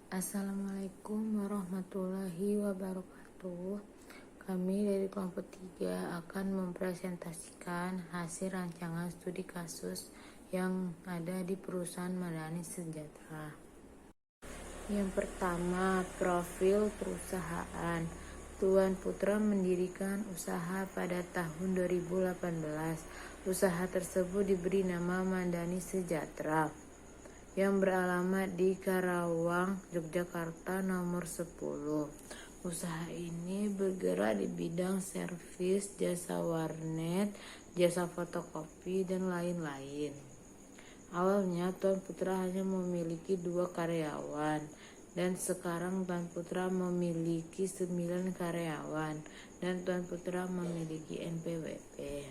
Assalamualaikum warahmatullahi wabarakatuh. Kami dari kelompok 3 akan mempresentasikan hasil rancangan studi kasus yang ada di perusahaan Madani Sejahtera. Yang pertama, profil perusahaan. Tuan Putra mendirikan usaha pada tahun 2018. Usaha tersebut diberi nama Madani Sejahtera yang beralamat di Karawang, Yogyakarta nomor 10. Usaha ini bergerak di bidang servis, jasa warnet, jasa fotokopi, dan lain-lain. Awalnya Tuan Putra hanya memiliki 2 karyawan, dan sekarang Tuan Putra memiliki 9 karyawan, dan Tuan Putra memiliki NPWP.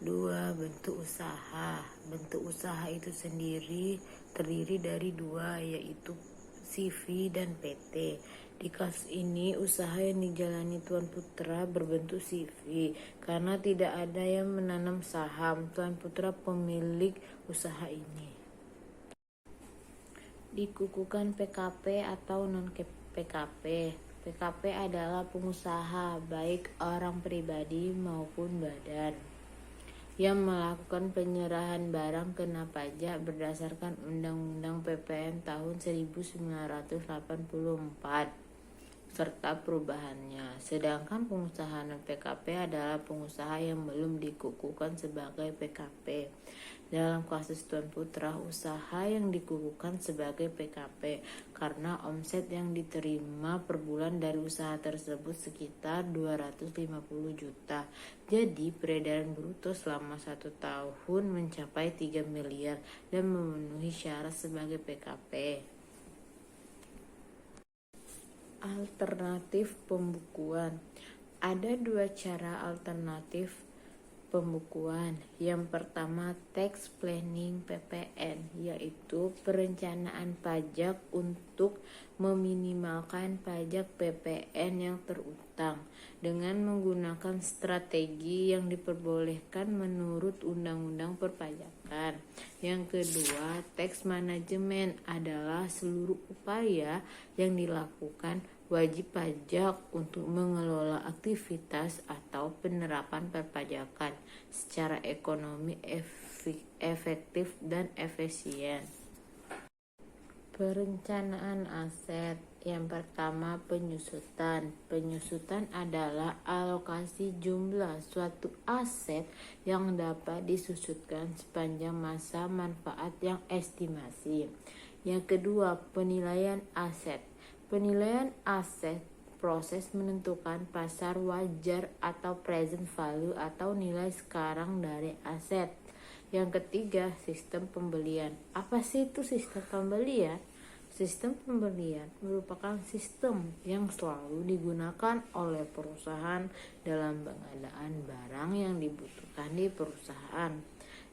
2. Bentuk usaha. Bentuk usaha itu sendiri terdiri dari 2, yaitu CV dan PT. Di kasus ini, usaha yang dijalani Tuan Putra berbentuk CV karena tidak ada yang menanam saham. Tuan Putra pemilik usaha ini. Dikukuhkan PKP atau non-PKP. PKP adalah pengusaha, baik orang pribadi maupun badan, yang melakukan penyerahan barang kena pajak berdasarkan Undang-Undang PPN tahun 1984 serta perubahannya. Sedangkan pengusaha non-PKP adalah pengusaha yang belum dikukuhkan sebagai PKP. Dalam kasus Tuan Putra, usaha yang dikukuhkan sebagai PKP karena omset yang diterima per bulan dari usaha tersebut sekitar 250 juta. Jadi peredaran bruto selama 1 tahun mencapai 3 miliar dan memenuhi syarat sebagai PKP. Alternatif pembukuan. Ada 2 cara alternatif pembukuan. Yang pertama, tax planning PPN, yaitu perencanaan pajak untuk meminimalkan pajak PPN yang terutang dengan menggunakan strategi yang diperbolehkan menurut Undang-Undang Perpajakan. Yang kedua, tax management adalah seluruh upaya yang dilakukan wajib pajak untuk mengelola aktivitas atau penerapan perpajakan secara ekonomi efektif dan efisien. Perencanaan aset. Yang pertama, penyusutan. Penyusutan adalah alokasi jumlah suatu aset yang dapat disusutkan sepanjang masa manfaat yang estimasi. Yang kedua, penilaian aset. Penilaian aset proses menentukan pasar wajar atau present value atau nilai sekarang dari aset. Yang ketiga, sistem pembelian. Apa sih itu sistem pembelian? Sistem pembelian merupakan sistem yang selalu digunakan oleh perusahaan dalam pengadaan barang yang dibutuhkan di perusahaan.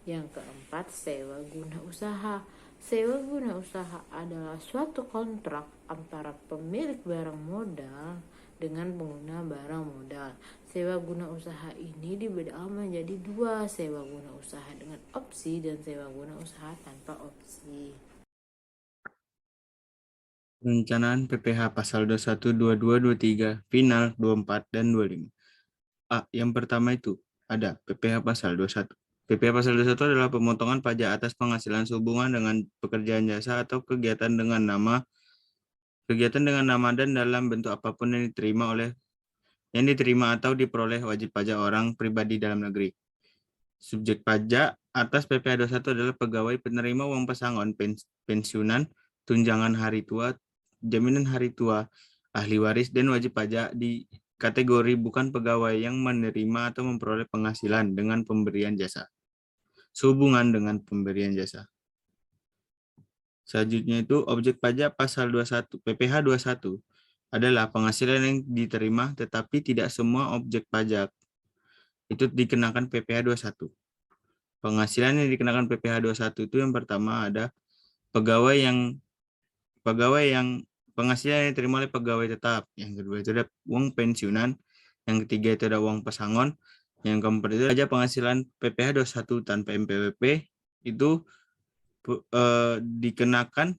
Yang keempat, sewa guna usaha. Sewa guna usaha adalah suatu kontrak antara pemilik barang modal dengan pengguna barang modal. Sewa guna usaha ini dibedakan menjadi 2, sewa guna usaha dengan opsi dan sewa guna usaha tanpa opsi. Perencanaan PPH pasal 21, 22, 23, final 24 dan 25. Yang pertama itu ada PPH pasal 21. PPH pasal 21 adalah pemotongan pajak atas penghasilan sehubungan dengan pekerjaan jasa atau kegiatan dengan nama dan dalam bentuk apapun yang diterima atau diperoleh wajib pajak orang pribadi dalam negeri. Subjek pajak atas PPH 21 adalah pegawai penerima uang pesangon, pensiunan, tunjangan hari tua, jaminan hari tua, ahli waris, dan wajib pajak di kategori bukan pegawai yang menerima atau memperoleh penghasilan dengan pemberian jasa. Sehubungan dengan pemberian jasa. Selanjutnya itu objek pajak pasal 21, PPH 21 adalah penghasilan yang diterima tetapi tidak semua objek pajak. Itu dikenakan PPH 21. Penghasilan yang dikenakan PPH 21 itu yang pertama ada pegawai yang penghasilan yang diterima oleh pegawai tetap. Yang kedua itu ada uang pensiunan. Yang ketiga itu ada uang pesangon. Yang keempat itu aja penghasilan PPH 21 tanpa MPWP itu dikenakan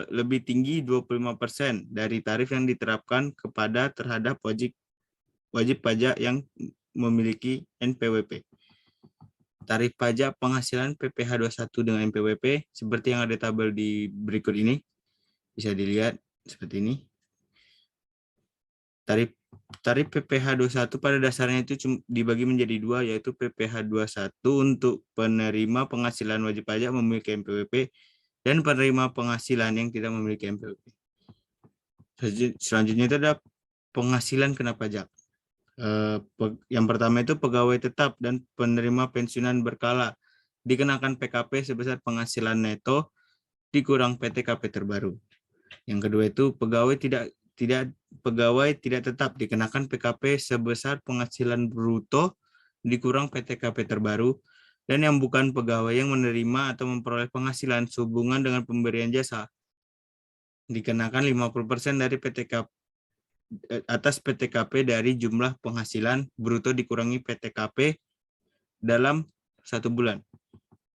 lebih tinggi 25% dari tarif yang diterapkan terhadap wajib pajak yang memiliki NPWP. Tarif pajak penghasilan PPh 21 dengan NPWP seperti yang ada tabel di berikut ini. Bisa dilihat seperti ini. Tarif PPh 21 pada dasarnya itu dibagi menjadi dua, yaitu PPh 21 untuk penerima penghasilan wajib pajak memiliki NPWP dan penerima penghasilan yang tidak memiliki NPWP. Selanjutnya itu ada penghasilan kena pajak. Yang pertama itu pegawai tetap dan penerima pensiunan berkala dikenakan PKP sebesar penghasilan neto dikurang PTKP terbaru. Yang kedua itu pegawai tidak tetap dikenakan PKP sebesar penghasilan bruto dikurang PTKP terbaru, dan yang bukan pegawai yang menerima atau memperoleh penghasilan sehubungan dengan pemberian jasa dikenakan 50% dari atas PTKP dari jumlah penghasilan bruto dikurangi PTKP dalam 1 bulan.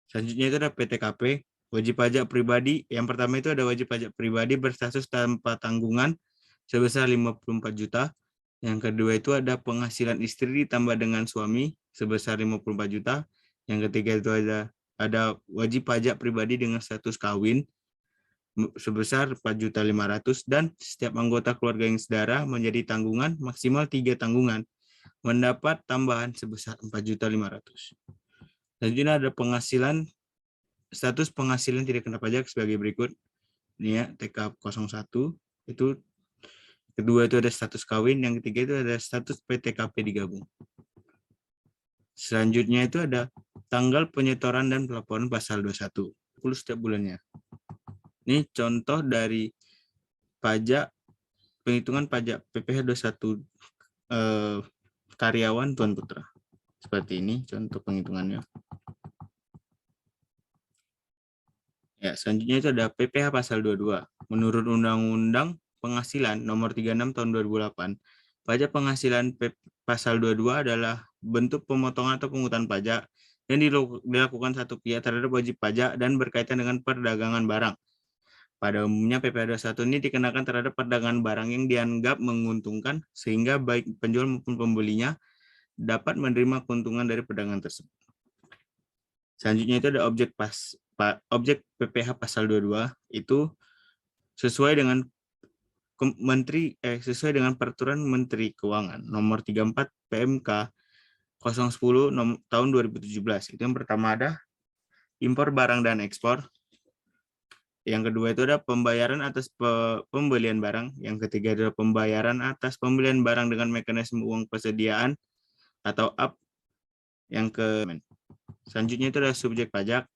Selanjutnya itu ada PTKP, wajib pajak pribadi. Yang pertama itu ada wajib pajak pribadi berstatus tanpa tanggungan sebesar 54 juta. Yang kedua itu ada penghasilan istri ditambah dengan suami sebesar 54 juta. Yang ketiga itu ada wajib pajak pribadi dengan status kawin sebesar 4.500.000, dan setiap anggota keluarga yang sedara menjadi tanggungan maksimal 3 tanggungan mendapat tambahan sebesar 4.500.000. Selanjutnya ada status penghasilan tidak kena pajak sebagai berikut. Ini ya, TK01 itu, kedua itu ada status kawin, yang ketiga itu ada status PTKP digabung. Selanjutnya itu ada tanggal penyetoran dan pelaporan pasal 21 setiap bulannya. Ini contoh dari penghitungan pajak PPh 21 karyawan Tuan Putra. Seperti ini contoh penghitungannya. Ya, selanjutnya itu ada PPh pasal 22. Menurut Undang-Undang Penghasilan Nomor 36 Tahun 2008, pajak penghasilan pasal 22 adalah bentuk pemotongan atau pungutan pajak yang dilakukan satu pihak terhadap wajib pajak dan berkaitan dengan perdagangan barang. Pada umumnya PPh 21 ini dikenakan terhadap perdagangan barang yang dianggap menguntungkan sehingga baik penjual maupun pembelinya dapat menerima keuntungan dari perdagangan tersebut. Selanjutnya itu ada objek PPh pasal 22 itu sesuai dengan Peraturan Menteri Keuangan Nomor 34 PMK 010 tahun 2017. Itu yang pertama ada impor barang dan ekspor. Yang kedua itu ada pembayaran atas pembelian barang. Yang ketiga adalah pembayaran atas pembelian barang dengan mekanisme uang persediaan atau up. Selanjutnya itu adalah subjek pajak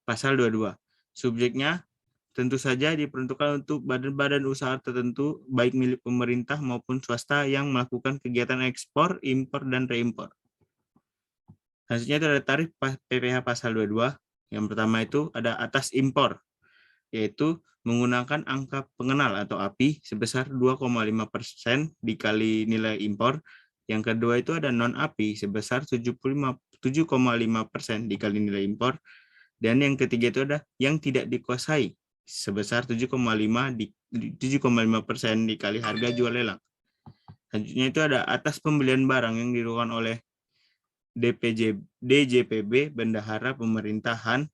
pasal 22. Subjeknya tentu saja diperuntukkan untuk badan-badan usaha tertentu baik milik pemerintah maupun swasta yang melakukan kegiatan ekspor, impor, dan reimpor. Selanjutnya itu ada tarif PPh pasal 22. Yang pertama itu ada atas impor, yaitu menggunakan angka pengenal atau API sebesar 2,5% dikali nilai impor. Yang kedua itu ada non-API sebesar 7,5% dikali nilai impor. Dan yang ketiga itu ada yang tidak dikuasai sebesar 7,5% dikali harga jual lelang. Selanjutnya itu ada atas pembelian barang yang dilakukan oleh DJPB, bendahara pemerintahan,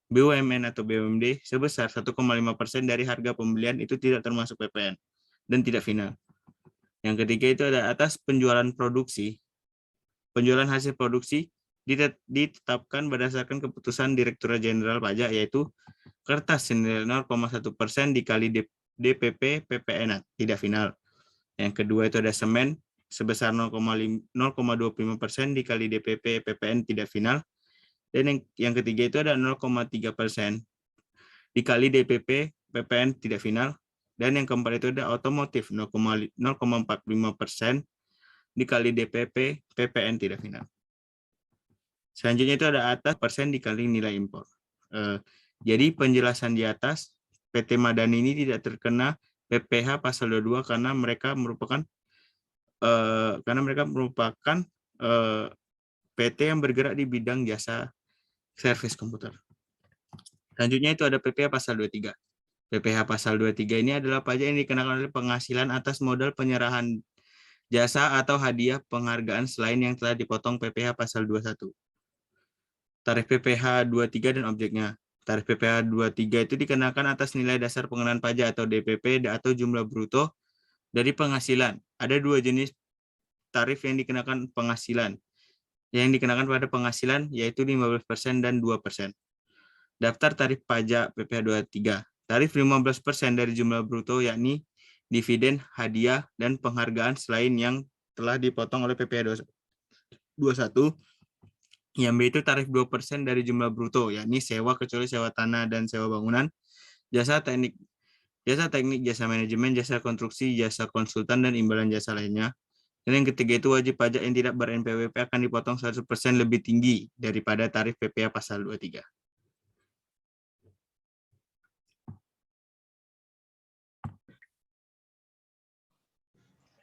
BUMN atau BUMD sebesar 1,5% dari harga pembelian itu tidak termasuk PPN dan tidak final. Yang ketiga itu ada atas penjualan produksi. Penjualan hasil produksi ditetapkan berdasarkan keputusan Direktorat Jenderal Pajak, yaitu kertas senilai 0,1% dikali DPP PPN tidak final. Yang kedua itu ada semen sebesar 0,25% dikali DPP PPN tidak final. Dan yang ketiga itu ada 0,3% dikali DPP PPN tidak final. Dan yang keempat itu ada otomotif 0,45% dikali DPP PPN tidak final. Selanjutnya itu ada atas persen dikali nilai impor. Jadi penjelasan di atas, PT Madani ini tidak terkena PPh pasal 22 karena mereka merupakan PT yang bergerak di bidang jasa servis komputer. Selanjutnya itu ada PPh pasal 23. PPh pasal 23 ini adalah pajak yang dikenakan oleh penghasilan atas modal penyerahan jasa atau hadiah penghargaan selain yang telah dipotong PPh pasal 21. Tarif PPh 23 dan objeknya. Tarif PPh 23 itu dikenakan atas nilai dasar pengenaan pajak atau DPP atau jumlah bruto dari penghasilan. Ada dua jenis tarif yang dikenakan penghasilan. Yang dikenakan pada penghasilan yaitu 15% dan 2%. Daftar tarif pajak PPh 23. Tarif 15% dari jumlah bruto yakni dividen, hadiah, dan penghargaan selain yang telah dipotong oleh PPh 21. Yang B itu tarif 2% dari jumlah bruto, yakni sewa kecuali sewa tanah dan sewa bangunan, jasa teknik, jasa manajemen, jasa konstruksi, jasa konsultan, dan imbalan jasa lainnya. Dan yang ketiga itu wajib pajak yang tidak ber-NPWP akan dipotong 100% lebih tinggi daripada tarif PPh pasal 23.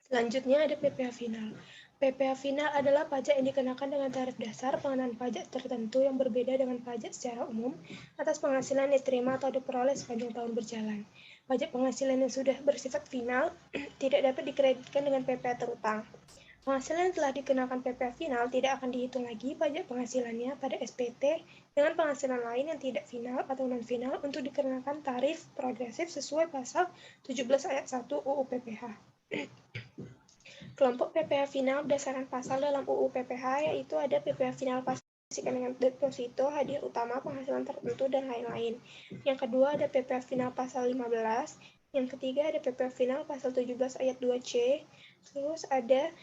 Selanjutnya ada PPh final. PPh final adalah pajak yang dikenakan dengan tarif dasar pengenaan pajak tertentu yang berbeda dengan pajak secara umum atas penghasilan yang diterima atau diperoleh sepanjang tahun berjalan. Pajak penghasilan yang sudah bersifat final tidak dapat dikreditkan dengan PPh terutang. Penghasilan yang telah dikenakan PPh final tidak akan dihitung lagi pajak penghasilannya pada SPT dengan penghasilan lain yang tidak final atau non-final untuk dikenakan tarif progresif sesuai pasal 17 ayat 1 UU PPh. Kelompok PPh final berdasarkan pasal dalam UU PPh yaitu ada PPh final pasal dengan deposito, hadiah utama, penghasilan tertentu, dan lain-lain. Yang kedua ada PPh final pasal 15. Yang ketiga ada PPh final pasal 17 ayat 2C. Terus ada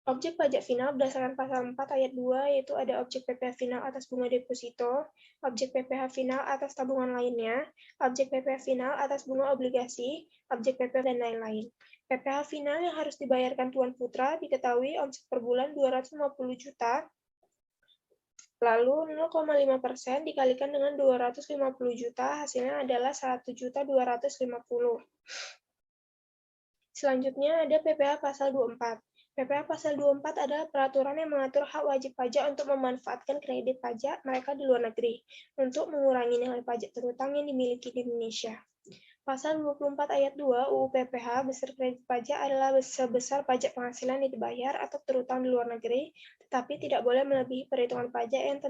objek pajak final berdasarkan pasal 4 ayat 2, yaitu ada objek PPh final atas bunga deposito, objek PPh final atas tabungan lainnya, objek PPh final atas bunga obligasi, objek PPh dan lain-lain. PPh final yang harus dibayarkan Tuan Putra diketahui omset per bulan 250 juta, lalu 0,5% dikalikan dengan 250 juta, hasilnya adalah 1.250.000. Selanjutnya ada PPh pasal 24. PPh pasal 24 adalah peraturan yang mengatur hak wajib pajak untuk memanfaatkan kredit pajak mereka di luar negeri untuk mengurangi nilai pajak terutang yang dimiliki di Indonesia. Pasal 24 ayat 2 UU PPh besar kredit pajak adalah sebesar pajak penghasilan yang dibayar atau terutang di luar negeri, tetapi tidak boleh melebihi perhitungan pajak yang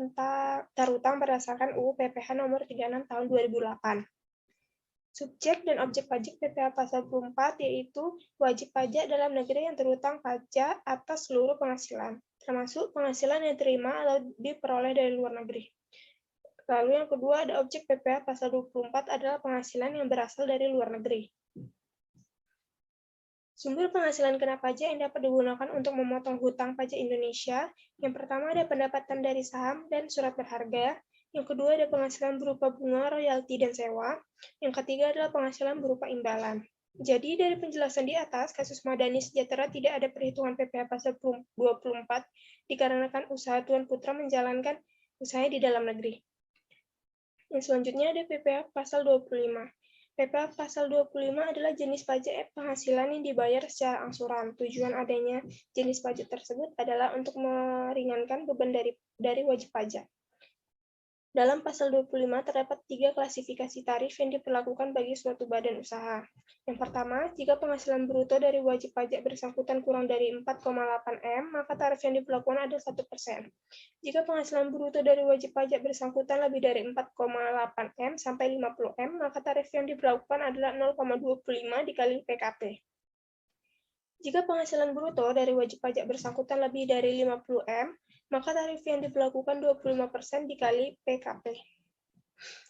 terutang berdasarkan UU PPh nomor 36 tahun 2008. Subjek dan objek pajak PPh pasal 24 yaitu wajib pajak dalam negeri yang terutang pajak atas seluruh penghasilan, termasuk penghasilan yang diterima atau diperoleh dari luar negeri. Lalu yang kedua ada objek PPh pasal 24 adalah penghasilan yang berasal dari luar negeri. Sumber penghasilan kena pajak yang dapat digunakan untuk memotong hutang pajak Indonesia. Yang pertama ada pendapatan dari saham dan surat berharga. Yang kedua ada penghasilan berupa bunga, royalti, dan sewa. Yang ketiga adalah penghasilan berupa imbalan. Jadi dari penjelasan di atas, kasus Madani Sejahtera tidak ada perhitungan PPh pasal 24 dikarenakan usaha Tuan Putra menjalankan usahanya di dalam negeri. Yang selanjutnya ada PPh pasal 25. PPh pasal 25 adalah jenis pajak penghasilan yang dibayar secara angsuran. Tujuan adanya jenis pajak tersebut adalah untuk meringankan beban dari wajib pajak. Dalam pasal 25 terdapat 3 klasifikasi tarif yang diperlakukan bagi suatu badan usaha. Yang pertama, jika penghasilan bruto dari wajib pajak bersangkutan kurang dari 4,8 M, maka tarif yang diberlakukan adalah 1%. Jika penghasilan bruto dari wajib pajak bersangkutan lebih dari 4,8 M sampai 50 M, maka tarif yang diberlakukan adalah 0,25 dikali PKP. Jika penghasilan bruto dari wajib pajak bersangkutan lebih dari 50 M, maka tarif yang diberlakukan 25% dikali PKP.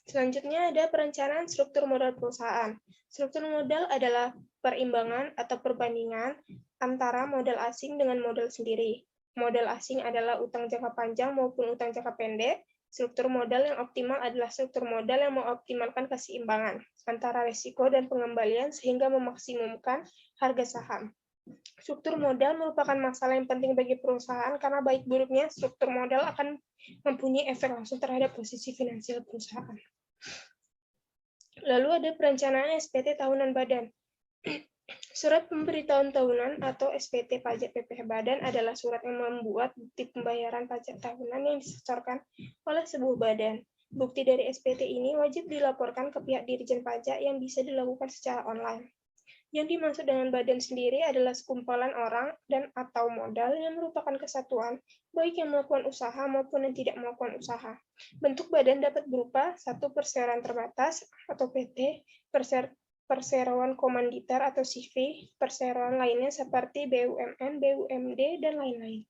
Selanjutnya ada perencanaan struktur modal perusahaan. Struktur modal adalah perimbangan atau perbandingan antara modal asing dengan modal sendiri. Modal asing adalah utang jangka panjang maupun utang jangka pendek. Struktur modal yang optimal adalah struktur modal yang mengoptimalkan keseimbangan antara risiko dan pengembalian sehingga memaksimumkan harga saham. Struktur modal merupakan masalah yang penting bagi perusahaan karena baik buruknya struktur modal akan mempunyai efek langsung terhadap posisi finansial perusahaan. Lalu ada perencanaan SPT tahunan badan. Surat pemberitahuan tahunan atau SPT pajak PPh badan adalah surat yang membuat bukti pembayaran pajak tahunan yang disetorkan oleh sebuah badan. Bukti dari SPT ini wajib dilaporkan ke pihak Dirjen Pajak yang bisa dilakukan secara online. Yang dimaksud dengan badan sendiri adalah sekumpulan orang dan atau modal yang merupakan kesatuan, baik yang melakukan usaha maupun yang tidak melakukan usaha. Bentuk badan dapat berupa 1. Perseroan terbatas atau PT, perseroan komanditer atau CV, perseroan lainnya seperti BUMN, BUMD, dan lain-lain.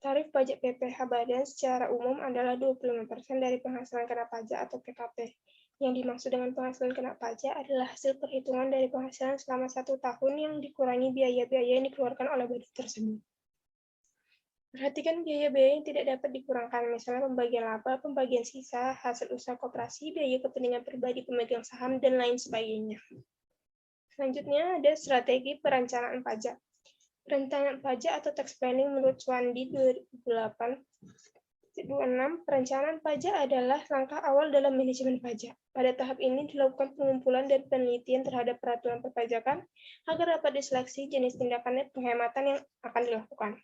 Tarif pajak PPh badan secara umum adalah 25% dari penghasilan kena pajak atau PKP. Yang dimaksud dengan penghasilan kena pajak adalah hasil perhitungan dari penghasilan selama 1 tahun yang dikurangi biaya-biaya yang dikeluarkan oleh badan tersebut. Perhatikan biaya-biaya yang tidak dapat dikurangkan, misalnya pembagian laba, pembagian sisa, hasil usaha koperasi, biaya kepentingan pribadi pemegang saham, dan lain sebagainya. Selanjutnya ada strategi perencanaan pajak. Perencanaan pajak atau tax planning menurut Swandi 2008-26, perencanaan pajak adalah langkah awal dalam manajemen pajak. Pada tahap ini dilakukan pengumpulan dan penelitian terhadap peraturan perpajakan agar dapat diseleksi jenis tindakan penghematan yang akan dilakukan.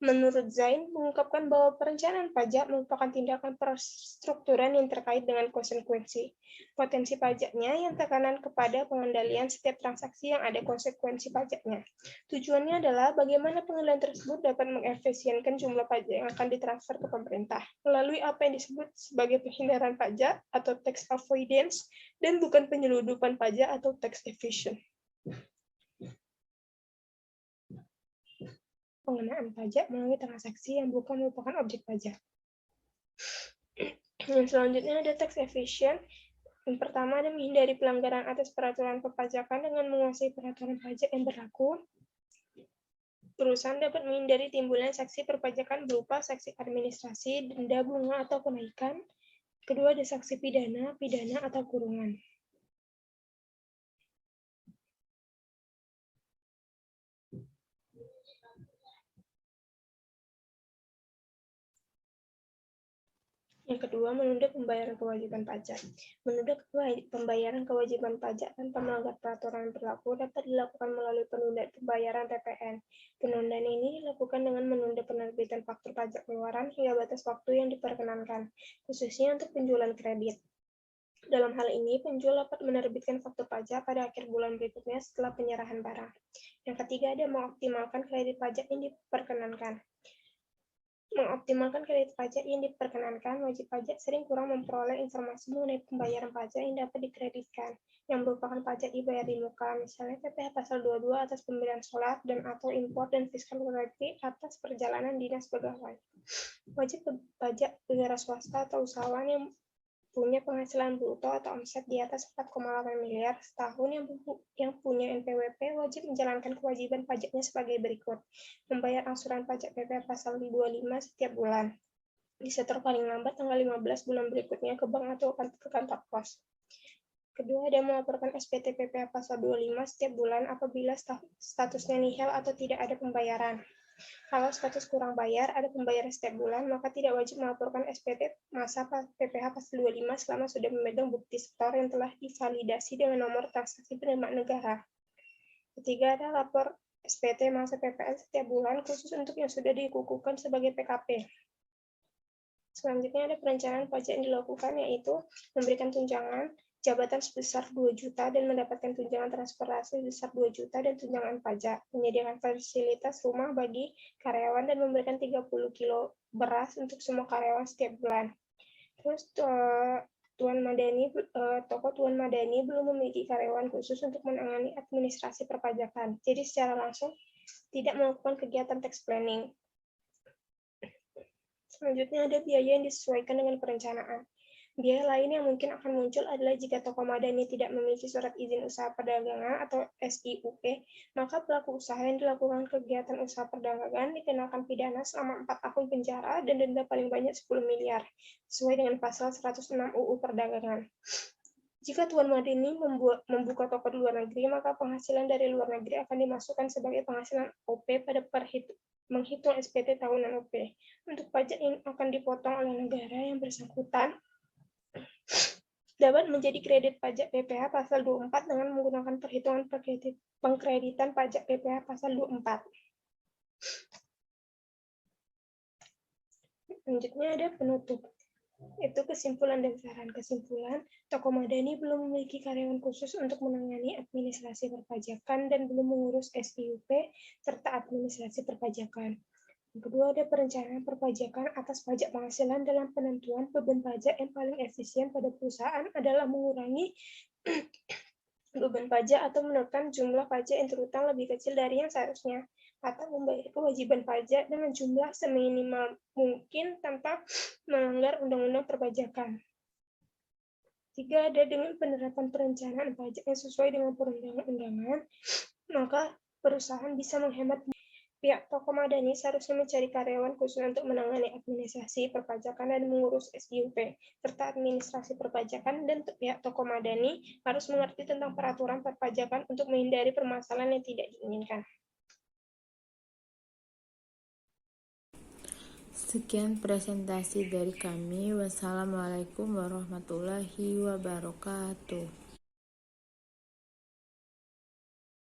Menurut Zain, mengungkapkan bahwa perencanaan pajak merupakan tindakan perstrukturan yang terkait dengan konsekuensi potensi pajaknya yang tekanan kepada pengendalian setiap transaksi yang ada konsekuensi pajaknya. Tujuannya adalah bagaimana pengendalian tersebut dapat mengefisienkan jumlah pajak yang akan ditransfer ke pemerintah melalui apa yang disebut sebagai penghindaran pajak atau tax avoidance dan bukan penyeludupan pajak atau tax evasion. Pengenaan pajak melalui transaksi yang bukan merupakan objek pajak. Yang selanjutnya ada tax evasion. Yang pertama ada menghindari pelanggaran atas peraturan perpajakan dengan menguasai peraturan pajak yang berlaku. Perusahaan dapat menghindari timbulnya sanksi perpajakan berupa sanksi administrasi, denda, bunga, atau kenaikan. Kedua ada sanksi pidana atau kurungan. Yang kedua, menunda pembayaran kewajiban pajak. Menunda pembayaran kewajiban pajak tanpa melanggar peraturan yang berlaku dapat dilakukan melalui penundaan pembayaran PPN. Penundaan ini dilakukan dengan menunda penerbitan faktur pajak keluaran hingga batas waktu yang diperkenankan, khususnya untuk penjualan kredit. Dalam hal ini, penjual dapat menerbitkan faktur pajak pada akhir bulan berikutnya setelah penyerahan barang. Yang ketiga, ada mengoptimalkan kredit pajak yang diperkenankan. Mengoptimalkan kredit pajak yang diperkenankan, wajib pajak sering kurang memperoleh informasi mengenai pembayaran pajak yang dapat dikreditkan, yang merupakan pajak dibayar di muka, misalnya PPh Pasal 22 atas pembelian solar dan atau impor dan fiskal royalti atas perjalanan dinas pegawai. Wajib pajak negara swasta atau usahawan yang punya penghasilan bruto atau omset di atas 4,8 miliar setahun yang punya NPWP wajib menjalankan kewajiban pajaknya sebagai berikut. Membayar angsuran pajak PPh Pasal 25 setiap bulan. Disetor paling lambat tanggal 15 bulan berikutnya ke bank atau ke kantor pos. Kedua, ada melaporkan SPT PPh Pasal 25 setiap bulan apabila statusnya nihil atau tidak ada pembayaran. Kalau status kurang bayar, ada pembayaran setiap bulan, maka tidak wajib melaporkan SPT masa PPh Pasal 25 selama sudah memegang bukti setor yang telah divalidasi dengan nomor transaksi penerimaan negara. Ketiga, ada lapor SPT masa PPN setiap bulan khusus untuk yang sudah dikukuhkan sebagai PKP. Selanjutnya ada perencanaan pajak yang dilakukan, yaitu memberikan tunjangan jabatan sebesar 2 juta dan mendapatkan tunjangan transportasi sebesar 2 juta dan tunjangan pajak, menyediakan fasilitas rumah bagi karyawan dan memberikan 30 kilo beras untuk semua karyawan setiap bulan. Terus toko Tuan Madani belum memiliki karyawan khusus untuk menangani administrasi perpajakan, jadi secara langsung tidak melakukan kegiatan tax planning. Selanjutnya ada biaya yang disesuaikan dengan perencanaan. Biaya lain yang mungkin akan muncul adalah jika toko Madani tidak memiliki surat izin usaha perdagangan atau SIUP, maka pelaku usaha yang dilakukan kegiatan usaha perdagangan dikenakan pidana selama 4 tahun penjara dan denda paling banyak 10 miliar, sesuai dengan pasal 106 UU Perdagangan. Jika Tuan Madani membuka toko di luar negeri, maka penghasilan dari luar negeri akan dimasukkan sebagai penghasilan OP pada menghitung SPT tahunan OP. Untuk pajak yang akan dipotong oleh negara yang bersangkutan, dapat menjadi kredit pajak PPh Pasal 24 dengan menggunakan perhitungan pengkreditan pajak PPh Pasal 24. Selanjutnya ada penutup. Itu kesimpulan dan saran. Kesimpulan, toko madani belum memiliki karyawan khusus untuk menangani administrasi perpajakan dan belum mengurus SIUP serta administrasi perpajakan. Yang kedua, ada perencanaan perpajakan atas pajak penghasilan. Dalam penentuan beban pajak yang paling efisien pada perusahaan adalah mengurangi beban pajak atau menekan jumlah pajak yang terutang lebih kecil dari yang seharusnya, atau membayar kewajiban pajak dengan jumlah seminimal mungkin tanpa melanggar undang-undang perpajakan. Tiga, ada dengan penerapan perencanaan pajak yang sesuai dengan perundang-undangan, maka perusahaan bisa menghemat. Pihak toko madani seharusnya mencari karyawan khusus untuk menangani administrasi perpajakan dan mengurus SIUP serta administrasi perpajakan, dan pihak toko madani harus mengerti tentang peraturan perpajakan untuk menghindari permasalahan yang tidak diinginkan. Sekian presentasi dari kami. Wassalamualaikum warahmatullahi wabarakatuh.